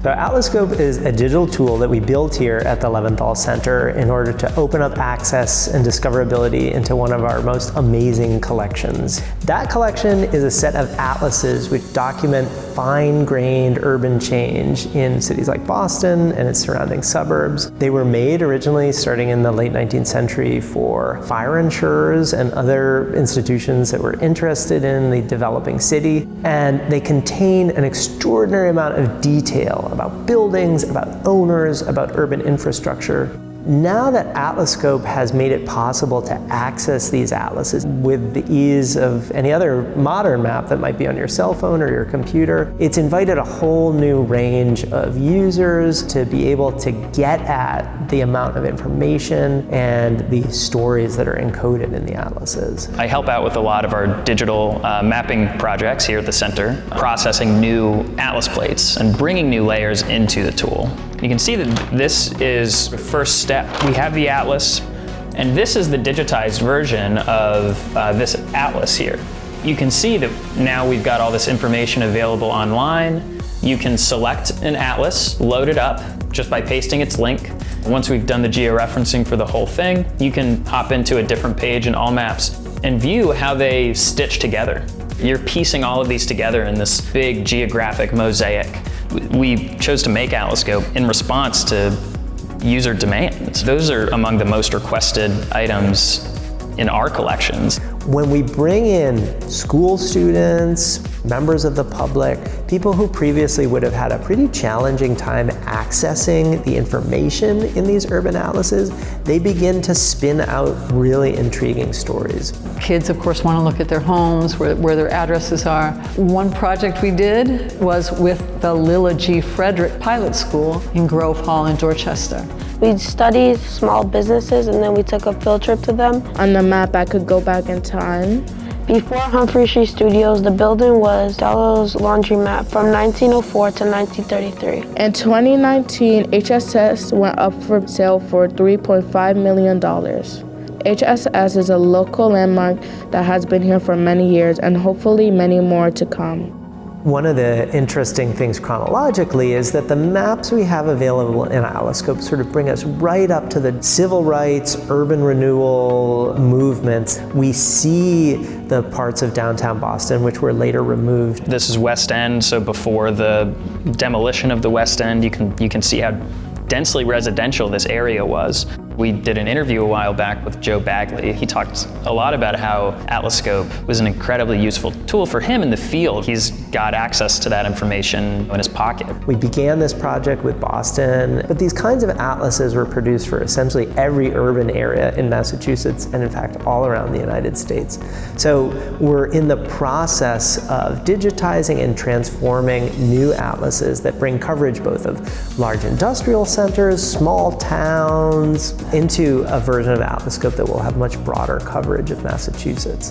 So Atlascope is a digital tool that we built here at the Leventhal Center in order to open up access and discoverability into one of our most amazing collections. That collection is a set of atlases which document fine-grained urban change in cities like Boston and its surrounding suburbs. They were made originally starting in the late 19th century for fire insurers and other institutions that were interested in the developing city, and they contain an extraordinary amount of detail about buildings, about owners, about urban infrastructure. Now that Atlascope has made it possible to access these atlases with the ease of any other modern map that might be on your cell phone or your computer, it's invited a whole new range of users to be able to get at the amount of information and the stories that are encoded in the atlases. I help out with a lot of our digital mapping projects here at the center, processing new atlas plates and bringing new layers into the tool. You can see that this is the first step. We have the atlas, and this is the digitized version of this atlas here. You can see that now we've got all this information available online. You can select an atlas, load it up just by pasting its link. Once we've done the georeferencing for the whole thing, you can hop into a different page in all maps and view how they stitch together. You're piecing all of these together in this big geographic mosaic. We chose to make Atlascope in response to user demands. Those are among the most requested items in our collections. When we bring in school students, members of the public, people who previously would have had a pretty challenging time accessing the information in these urban atlases, they begin to spin out really intriguing stories. Kids, of course, want to look at their homes, where their addresses are. One project we did was with the Lilla G. Frederick Pilot School in Grove Hall in Dorchester. We studied small businesses and then we took a field trip to them. On the map, I could go back in time. Before Humphrey Street Studios, the building was Dello's Laundromat from 1904 to 1933. In 2019, HSS went up for sale for $3.5 million. HSS is a local landmark that has been here for many years and hopefully many more to come. One of the interesting things chronologically is that the maps we have available in Atlascope sort of bring us right up to the civil rights, urban renewal movements. We see the parts of downtown Boston which were later removed. This is West End, so before the demolition of the West End, you can see how densely residential this area was. We did an interview a while back with Joe Bagley. He talked a lot about how Atlascope was an incredibly useful tool for him in the field. He's got access to that information in his pocket. We began this project with Boston, but these kinds of atlases were produced for essentially every urban area in Massachusetts and in fact all around the United States. So we're in the process of digitizing and transforming new atlases that bring coverage both of large industrial centers, small towns, into a version of Atlascope that will have much broader coverage of Massachusetts.